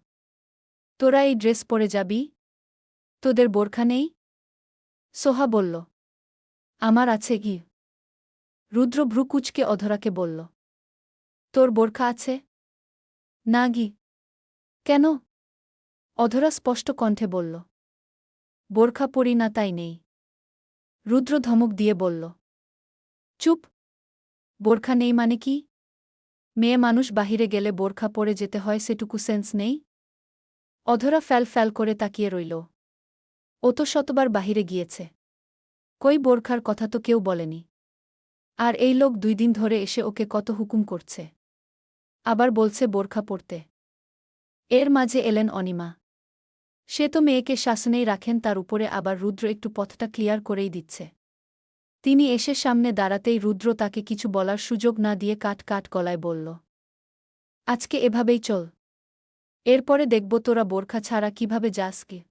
তোরা এই ড্রেস পরে যাবি? তোদের বোরখা নেই? সোহা বলল। আমার আছে। রুদ্র ভ্রু কুঁচকে অধরাকে বলল। তোর বোরখা আছে? না। কেন? অধরা স্পষ্ট কণ্ঠে বলল। বোরখা পরি না তাই নেই। রুদ্র ধমক দিয়ে বলল। চুপ। বোরখা নেই মানে কি? মেয়ে মানুষ বাহিরে গেলে বোরখা পরে যেতে হয়, সেটুকু সেন্স নেই? অধরা ফ্যাল ফ্যাল করে তাকিয়ে রইল। ও তো শতবার বাহিরে গিয়েছে। কই বোরখার কথা তো কেউ বলেনি। আর এই লোক ২ দিন ধরে এসে ওকে কত হুকুম করছে। আবার বলছে বোরখা পরতে। এর মাঝে এলেন অনিমা। সে তো মেয়েকে শাসনেই রাখেন, তার উপরে আবার রুদ্র একটু পথটা ক্লিয়ার করেই দিচ্ছে। তিনি এসে সামনে দাঁড়াতেই রুদ্র তাকে কিছু বলার সুযোগ না দিয়ে কাট কাট গলায় বলল। আজকে এভাবেই চল। এরপরে দেখব তোরা বোরখা ছাড়া কিভাবে যাস কি।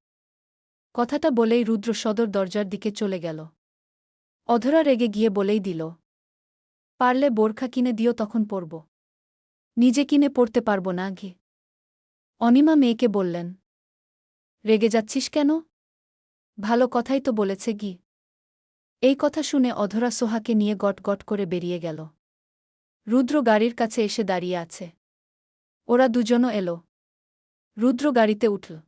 কথাটা বলেই রুদ্র সদর দরজার দিকে চলে গেল। অধরা রেগে গিয়ে বলেই দিল। পারলে বোরখা কিনে দিও, তখন পরব। নিজে কিনে পরতে পারব না। অনিমা মেয়েকে বললেন। রেগে যাচ্ছিস কেন? ভালো কথাই তো বলেছে। এই কথা শুনে অধরা সোহাকে নিয়ে গট গট করে বেরিয়ে গেল। রুদ্র গাড়ির কাছে এসে দাঁড়িয়ে আছে। ওরা দুজনও এলো। রুদ্র গাড়িতে উঠল।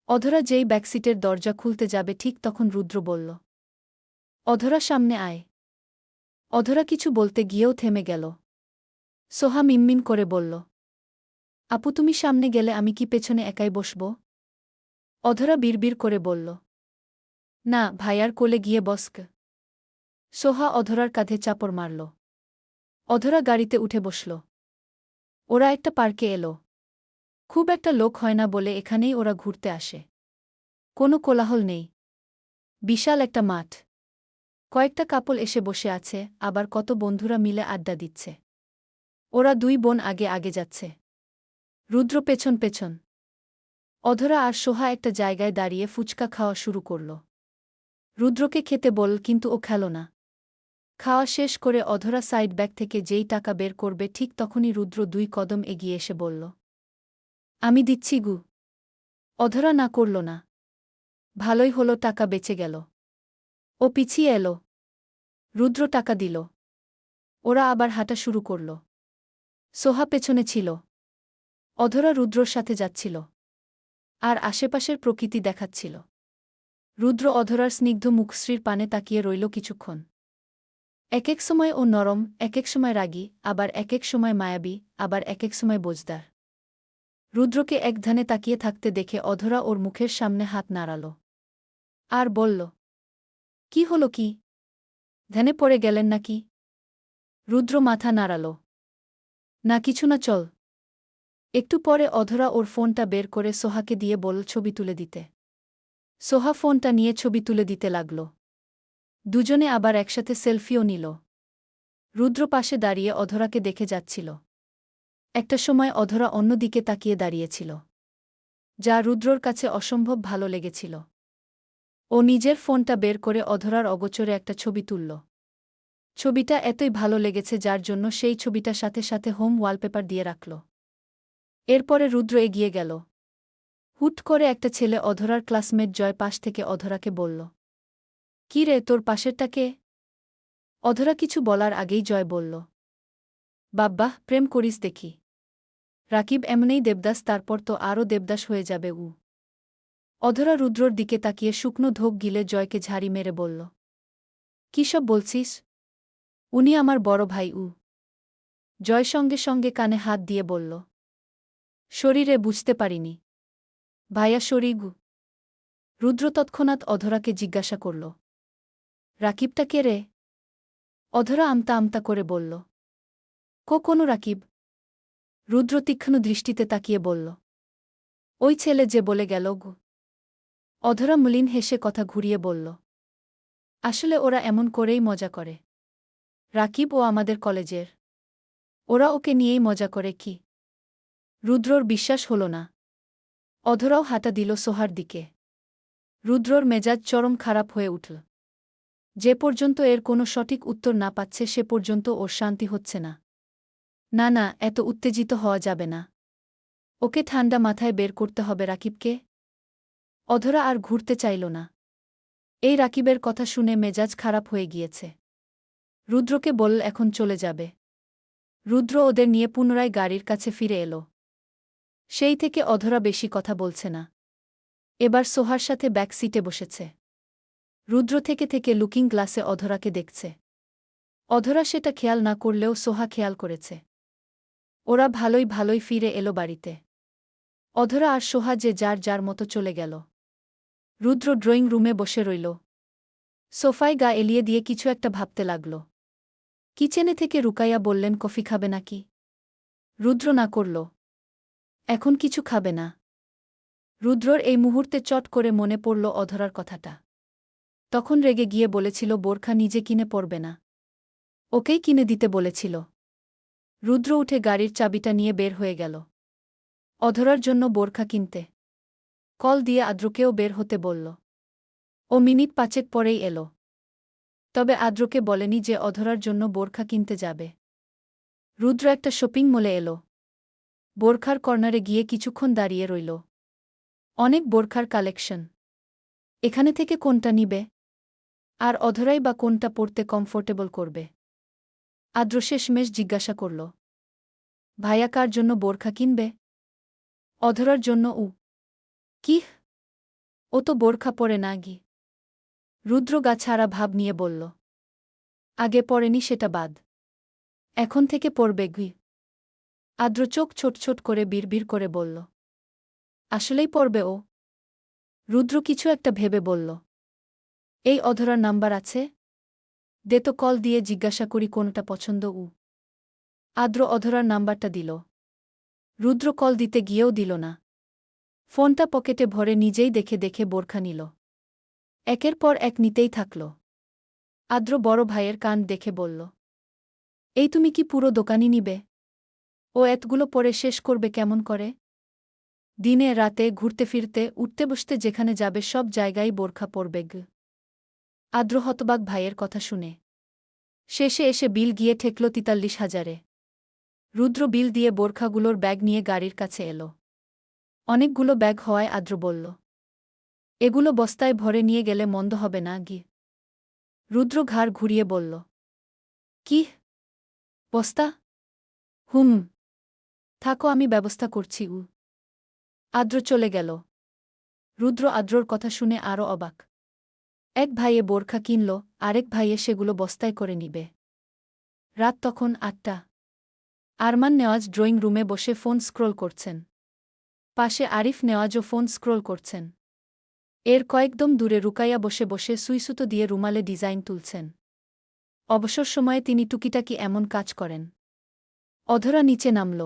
অধরা যেই ব্যাকসিটের দরজা খুলতে যাবে ঠিক তখন রুদ্র বলল। অধরা সামনে আয়। অধরা কিছু বলতে গিয়েও থেমে গেল। সোহা মিনমিন করে বলল। আপু, তুমি সামনে গেলে আমি কি পেছনে একাই বসব? অধরা বিড়বিড় করে বলল। না, ভাইয়ার কোলে গিয়ে বসক। সোহা অধরার কাঁধে চাপড় মারল। অধরা গাড়িতে উঠে বসল। ওরা একটা পার্কে এলো। খুব একটা লোক হয় না বলে এখানেই ওরা ঘুরতে আসে। কোনো কোলাহল নেই। বিশাল একটা মাঠ। কয়েকটা কাপল এসে বসে আছে, আবার কত বন্ধুরা মিলে আড্ডা দিচ্ছে। ওরা দুই বোন আগে আগে যাচ্ছে, রুদ্র পেছন পেছন। অধরা আর সোহা একটা জায়গায় দাঁড়িয়ে ফুচকা খাওয়া শুরু করল। রুদ্রকে খেতে বল, কিন্তু ও খেল না। খাওয়া শেষ করে অধরা সাইড ব্যাগ থেকে যেই টাকা বের করবে ঠিক তখনই রুদ্র 2 কদম এগিয়ে এসে বলল, আমি দিচ্ছি গু। অধরা না করল না। ভালোই হলো, টাকা বেঁচে গেল। ও পিছিয়ে এলো। রুদ্র টাকা দিল। ওরা আবার হাঁটা শুরু করল। সোহা পেছনে ছিল। অধরা রুদ্রর সাথে যাচ্ছিল আর আশেপাশের প্রকৃতি দেখাচ্ছিল। রুদ্র অধরার স্নিগ্ধ মুখশ্রীর পানে তাকিয়ে রইল কিছুক্ষণ। এক এক সময় ও নরম, এক এক সময় রাগী, আবার এক এক সময় মায়াবী, আবার এক এক সময় বোঝদার। রুদ্রকে এক ধ্যানে তাকিয়ে থাকতে দেখে অধরা ওর মুখের সামনে হাত নাড়াল আর বলল, কি হলো কি? ধ্যানে পড়ে গেলেন নাকি? রুদ্র মাথা নাড়াল, না কিছু না, চল। একটু পরে অধরা ওর ফোনটা বের করে সোহাকে দিয়ে বলল ছবি তুলে দিতে। সোহা ফোনটা নিয়ে ছবি তুলে দিতে লাগল। দুজনে আবার একসাথে সেলফিও নিল। রুদ্র পাশে দাঁড়িয়ে অধরাকে দেখে যাচ্ছিল। একটা সময় অধরা অন্যদিকে তাকিয়ে দাঁড়িয়েছিল, যা রুদ্রর কাছে অসম্ভব ভালো লেগেছিল। ও নিজের ফোনটা বের করে অধরার অগোচরে একটা ছবি তুলল। ছবিটা এতই ভালো লেগেছে যার জন্য সেই ছবিটা সাথে সাথে হোম ওয়ালপেপার দিয়ে রাখল। এরপরে রুদ্র এগিয়ে গেল। হুট করে একটা ছেলে, অধরার ক্লাসমেট জয়, পাশ থেকে অধরাকে বলল, কি রে, তোর পাশেরটা কে? অধরা কিছু বলার আগেই জয় বলল, বাব্বাহ, প্রেম করিস দেখি। রাকিব এমনেই দেবদাস, তারপর তো আরও দেবদাস হয়ে যাবে উ। অধরা রুদ্রর দিকে তাকিয়ে শুকনো ঢোক গিলে জয়কে ঝাড়ি মেরে বলল, কী সব বলছিস? উনি আমার বড় ভাই উ। জয় সঙ্গে সঙ্গে কানে হাত দিয়ে বলল, শরীরে বুঝতে পারিনি। ভাইয়া শরীগু। রুদ্র তৎক্ষণাৎ অধরাকে জিজ্ঞাসা করল, রাকিবটা কে রে? অধরা আমতা আমতা করে বলল, কোনো রাকিব। রুদ্র তীক্ষ্ণ দৃষ্টিতে তাকিয়ে বলল, ওই ছেলে যে বলে গেল গু। অধরা মলিন হেসে কথা ঘুরিয়ে বলল, আসলে ওরা এমন করেই মজা করে। রাকিব ও আমাদের কলেজের। ওরা ওকে নিয়েই মজা করে কি? রুদ্রর বিশ্বাস হল না। অধরাও হাঁটা দিল সোহার দিকে। রুদ্রর মেজাজ চরম খারাপ হয়ে উঠল। যে পর্যন্ত এর কোনো সঠিক উত্তর না পাচ্ছে সে পর্যন্ত ওর শান্তি হচ্ছে না। না না, এত উত্তেজিত হওয়া যাবে না। ওকে ঠান্ডা মাথায় বের করতে হবে রাকিবকে। অধরা আর ঘুরতে চাইল না। এই রাকিবের কথা শুনে মেজাজ খারাপ হয়ে গিয়েছে। রুদ্রকে বলল এখন চলে যাবে। রুদ্র ওদের নিয়ে পুনরায় গাড়ির কাছে ফিরে এলো। সেই থেকে অধরা বেশি কথা বলছে না। এবার সোহার সাথে ব্যাক সিটে বসেছে। রুদ্র থেকে থেকে লুকিং গ্লাসে অধরাকে দেখছে। অধরা সেটা খেয়াল না করলেও সোহা খেয়াল করেছে। ওরা ভালোই ভালোই ফিরে এলো বাড়িতে। অধরা আর সোহা যে যার যার মতো চলে গেল। রুদ্র ড্রয়িং রুমে বসে রইল। সোফায় গা এলিয়ে দিয়ে কিছু একটা ভাবতে লাগল। কিচেনে থেকে রুকাইয়া বললেন, কফি খাবে নাকি? রুদ্র না করল। এখন কিছু খাবে না। রুদ্রর এই মুহূর্তে চট করে মনে পড়ল অধরার কথাটা। তখন রেগে গিয়ে বলেছিল বোরখা নিজে কিনে পরবে না, ওকেই কিনে দিতে বলেছিল। রুদ্র উঠে গাড়ির চাবিটা নিয়ে বের হয়ে গেল অধরার জন্য বোরখা কিনতে। কল দিয়ে আদ্রকেও বের হতে বলল। ও মিনিট 5 পরেই এলো। তবে আদ্রকে বলেনি যে অধরার জন্য বোরখা কিনতে যাবে। রুদ্র একটা শপিং মলে এলো। বোরখার কর্নারে গিয়ে কিছুক্ষণ দাঁড়িয়ে রইল। অনেক বোরখার কালেকশন। এখানে থেকে কোনটা নিবে? আর অধরাই বা কোনটা পরতে কমফোর্টেবল করবে? আদ্র শেষমেশ জিজ্ঞাসা করল, ভাইয়া কার জন্য বোরখা কিনবে? অধরার জন্য উ। কি? ও তো বোরখা পরে না গি। রুদ্র গা ছাড়া ভাব নিয়ে বলল, আগে পরেনি সেটা বাদ, এখন থেকে পরবে গি। আদ্র চোখ ছোট ছোট করে বিড়বিড় করে বলল, আসলেই পরবে ও? রুদ্র কিছু একটা ভেবে বলল, এই অধরার নাম্বার আছে? দে তো, কল দিয়ে জিজ্ঞাসা করি কোনটা পছন্দ উ। আদ্র অধরার নাম্বারটা দিল। রুদ্র কল দিতে গিয়েও দিল না। ফোনটা পকেটে ভরে নিজেই দেখে দেখে বোরখা নিল। একের পর এক নিতেই থাকল। আদ্র বড় ভাইয়ের কান দেখে বলল, এই তুমি কি পুরো দোকানই নিবে? ও এতগুলো পরে শেষ করবে কেমন করে? দিনে রাতে ঘুরতে ফিরতে উঠতে বসতে যেখানে যাবে সব জায়গায় বোরখা পরবে। আদ্র হতবাক ভাইয়ের কথা শুনে। শেষে এসে বিল গিয়ে ঠেকল ৪৩,০০০-এ। রুদ্র বিল দিয়ে বোরখাগুলোর ব্যাগ নিয়ে গাড়ির কাছে এল। অনেকগুলো ব্যাগ হওয়ায় আদ্র বলল, এগুলো বস্তায় ভরে নিয়ে গেলে মন্দ হবে না গি? রুদ্র ঘাড় ঘুরিয়ে বলল, কি বস্তা? হুম, থাকো আমি ব্যবস্থা করছি। আদ্র চলে গেল। রুদ্র আদ্রর কথা শুনে আরও অবাক। এক ভাইয়ে বোরখা কিনল, আরেক ভাইয়ে সেগুলো বস্তায় করে নিবে। রাত তখন ৮টা। আরমান নেওয়াজ ড্রয়িং রুমে বসে ফোন স্ক্রোল করছেন। পাশে আরিফ নেওয়াজও ফোন স্ক্রোল করছেন। এর কয়েকদম দূরে রুকাইয়া বসে বসে সুইসুতো দিয়ে রুমালে ডিজাইন তুলছেন। অবসর সময়ে তিনি টুকিটাকি এমন কাজ করেন। অধরা নিচে নামল।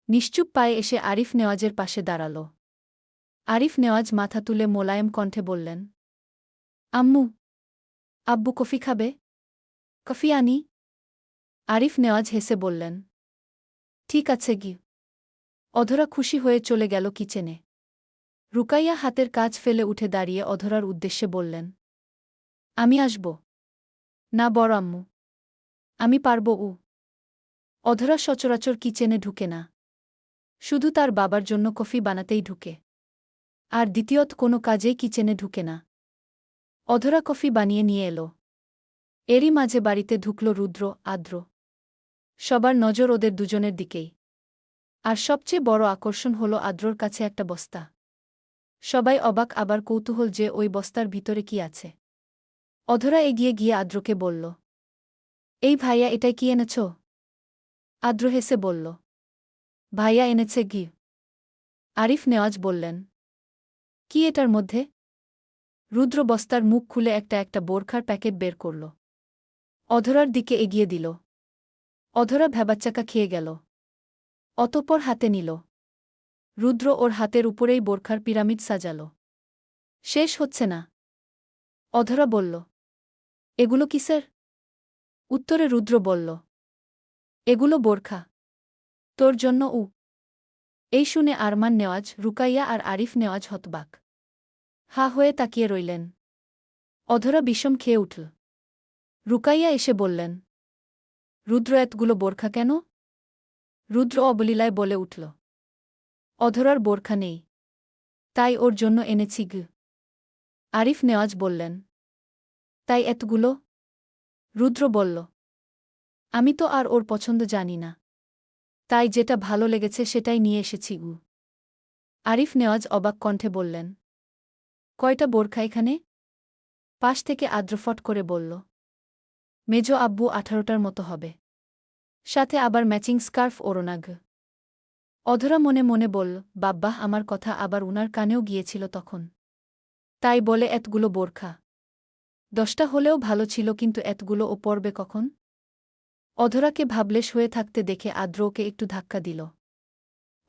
নিশ্চুপ পায়ে এসে আরিফ নেওয়াজের পাশে দাঁড়াল। আরিফ নেওয়াজ মাথা তুলে মোলায়েম কণ্ঠে বললেন, আম্মু, আব্বু কফি খাবে? কফি আনি? আরিফ নেওয়াজ হেসে বললেন, ঠিক আছে গি। অধরা খুশি হয়ে চলে গেল কিচেনে। রুকাইয়া হাতের কাজ ফেলে উঠে দাঁড়িয়ে অধরার উদ্দেশ্যে বললেন, আমি আসব না বড় আম্মু, আমি পারব। অধরা সচরাচর কিচেনে ঢুকে না। শুধু তার বাবার জন্য কফি বানাতেই ঢুকে। আর দ্বিতীয়ত কোনো কাজেই কিচেনে ঢুকে না। অধরা কফি বানিয়ে নিয়ে এল। এরই মাঝে বাড়িতে ঢুকল রুদ্র, আদ্র। সবার নজর ওদের দুজনের দিকেই। আর সবচেয়ে বড় আকর্ষণ হল আদ্রর কাছে একটা বস্তা। সবাই অবাক আবার কৌতূহল যে ওই বস্তার ভিতরে কি আছে। অধরা এগিয়ে গিয়ে আদ্রকে বলল, এই ভাইয়া এটাই কি এনেছ? আদ্র হেসে বলল, ভাইয়া এনেছে ঘি। আরিফ নেওয়াজ বললেন, কি এটার মধ্যে? রুদ্র বস্তার মুখ খুলে একটা বোরখার প্যাকেট বের করল। অধরার দিকে এগিয়ে দিল। অধরা ভ্যাবাচ্চাকা খেয়ে গেল। অতঃপর হাতে নিল। রুদ্র ওর হাতের উপরেই বোরখার পিরামিড সাজাল। শেষ হচ্ছে না। অধরা বলল, এগুলো কিসের? উত্তরে রুদ্র বলল, এগুলো বোরখা। তোর জন্য। এই শুনে আরমান নেওয়াজ, রুকাইয়া আর আরিফ নেওয়াজ হতবাক। হা হয়ে তাকিয়ে রইলেন। অধরা বিষম খেয়ে উঠল। রুকাইয়া এসে বললেন, রুদ্র এতগুলো বোরখা কেন? রুদ্র অবলীলায় বলে উঠল, অধরার বোরখা নেই, তাই ওর জন্য এনেছি গ। আরিফ নেওয়াজ বললেন, তাই এতগুলো? রুদ্র বলল, আমি তো আর ওর পছন্দ জানি না, তাই যেটা ভালো লেগেছে সেটাই নিয়ে এসেছি। আরিফ নেওয়াজ অবাক কণ্ঠে বললেন, কয়টা বোরখা এখানে? পাশ থেকে আদ্রফট করে বলল, মেজো আব্বু 18টার মতো হবে, সাথে আবার ম্যাচিং স্কার্ফ ওড়না গ। অধরা মনে মনে বলল, বাব্বাহ, আমার কথা আবার উনার কানেও গিয়েছিল তখন। তাই বলে এতগুলো বোরখা। 10টা হলেও ভালো ছিল, কিন্তু এতগুলো ও পরবে কখন? অধরাকে ভাবলেশ হয়ে থাকতে দেখে আদ্র ওকে একটু ধাক্কা দিল।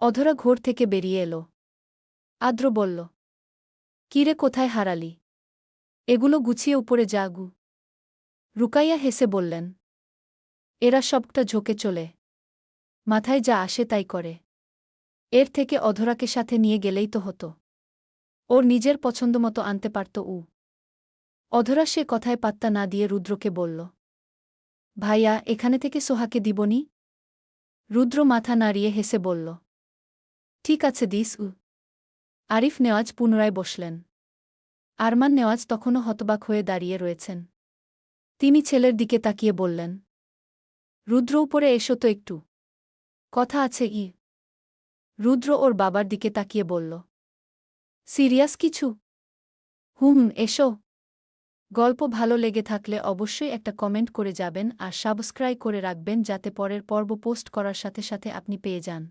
অধরা ঘোর থেকে বেরিয়ে এল। আদ্র বলল, কিরে, কোথায় হারালি? এগুলো গুছিয়ে উপরে যা গু। রুকাইয়া হেসে বললেন, এরা সবটা ঝোঁকে চলে, মাথায় যা আসে তাই করে। এর থেকে অধরাকে সাথে নিয়ে গেলেই তো হতো, ওর নিজের পছন্দমতো আনতে পারত। অধরা সে কথায় পাত্তা না দিয়ে রুদ্রকে বলল, ভাইয়া, এখানে থেকে সোহাকে দিবনি? রুদ্র মাথা নাড়িয়ে হেসে বলল, ঠিক আছে দিস। আরিফ নেওয়াজ পুনরায় বসলেন। আরমান নেওয়াজ তখনও হতবাক হয়ে দাঁড়িয়ে রয়েছেন। তিনি ছেলের দিকে তাকিয়ে বললেন, রুদ্র, উপরে এসো তো একটু, কথা আছে। রুদ্র ওর বাবার দিকে তাকিয়ে বলল, সিরিয়াস কিছু? হুম, এসো। গল্প ভালো লেগে থাকলে অবশ্যই একটা কমেন্ট করে যাবেন আর সাবস্ক্রাইব করে রাখবেন, যাতে পরের পর্ব পোস্ট করার সাথে সাথে আপনি পেয়ে যান।